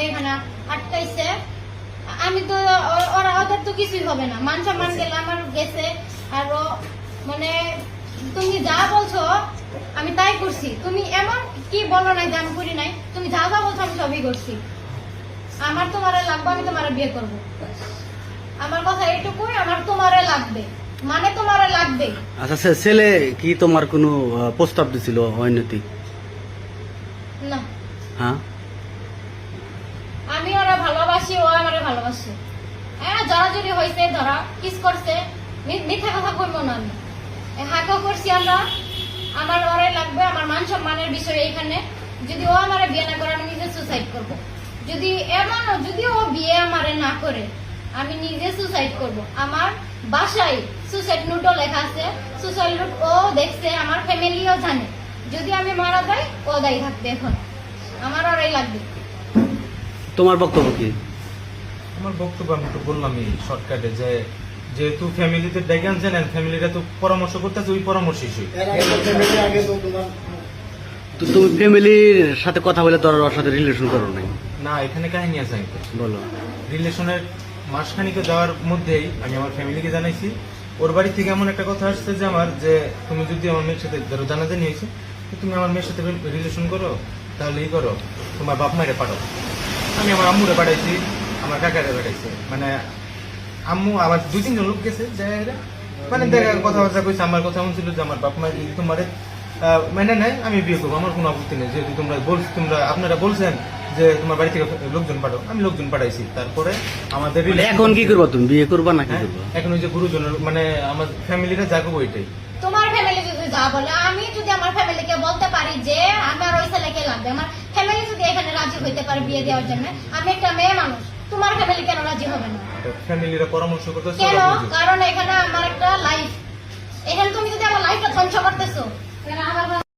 এখানে আটকাইছে। আমি তো ওরা ওদের তো কিছুই হবে না, মান সম্মান গেলে আমার গেছে। আরো মানে তুমি যা বলছো আমি তাই করছি। তুমি এমন কি বলো নাই যে আমি করি নাই? তুমি যা যা বলছো আমি সবই করছি। আমার তোমারে লাগবে, আমি তোমারে বিয়ে করব। আমার কথা এইটুকুই, আমার তোমারে লাগবে মানে তোমারে লাগবে। আচ্ছা ছেলে কি তোমার কোনো প্রস্তাব দিছিল অনৈতিক? না, হ্যাঁ, আমি ওরা ভালোবাসি, ও আমারে ভালোবাসে। হ্যাঁ, জড়াজড়ি হয়েছে, ধরা কিস করছে, মিথ্যা কথা কইবো না আমি। হাঁকও করছি আমরা, আমার ওরাই লাগবে। আমার মান সম্মানের বিষয় এখানে। যদি ও আমারে বিয়ে না করে আমি নিজে সুসাইড করব। যদি যদি ও বিয়ে আমারে না করে আমি নিজে সুসাইড করব। আমার বাসায় সুসাইড নোটও লেখা আছে, সুসাইড নোট ও দেখছে, আমার ফ্যামিলিও জানে। যদি আমি মারা যাই ও দায়ী থাকবে। এখন আমার ওরাই লাগবে। তোমার বক্তব্য কি? আমার বক্তব্য আমি তো বললামই শর্টকাটে যে যেহেতু ফ্যামিলিতে ডেকে আনছেন ফ্যামিলিটা তো পরামর্শ করতেছে, ওই পরামর্শই সই। তো তুমি ফ্যামিলির সাথে কথা বলে তোর ওর সাথে রিলেশন করো নাই? না, এখানে কাহিনী আছে। আমি বলো। রিলেশনের মাসখানিকে যাওয়ার মধ্যেই আমি আমার ফ্যামিলিকে জানাইছি। ওর বাড়ি থেকে এমন একটা কথা আসছে যে আমার যে তুমি যদি আমার মেয়ের সাথে ধরো জানাজানি হয়েছে, তুমি আমার মেয়ের সাথে রিলেশন করো, তাহলে এই করো, তোমার বাপ মায়ের পাঠাও। আমি আমার আম্মুরে পাঠাইছি, আমার কাকারে পাঠাইছি। মানে আম্মু আবার 2-3 জন লোক গেছে, মানে দেখা কথাবার্তা কইছে। আমার কথা এমন ছিল যে আমার বাপ মা যদি তোমার মানে নেয় আমি বিয়ে করবো, আমার কোনো আপত্তি নেই। যেহেতু আপনারা বলছেন যে তোমার বাড়ি থেকে লোকজন পাঠাও, আমি লোকজন পাঠাইছি। তারপরে আমাদের এখন কি করবা? তুমি বিয়ে করবা না কি করবা? এখন ওই যে গুরুজনের মানে আমার ফ্যামিলিটা যাবো ওইটাই। তোমার ফ্যামিলি যদি যা বলে, আমি যদি আমার ফ্যামিলিকে বলতে পারি যে আমার ওই ছেলেকে লাগবে, আমার ফ্যামিলি যদি এখানে রাজি হইতে পারে বিয়ে দেওয়ার জন্য, আমি একটা মেয়ে মানুষ, তোমার ফ্যামিলি কেন রাজি হবে না? ফ্যামিলিরা পরামর্শ করতেছে কেন? কারণ এখানে আমার একটা লাইফ, এখানে তুমি যদি আমার লাইফটা ধ্বংস করতে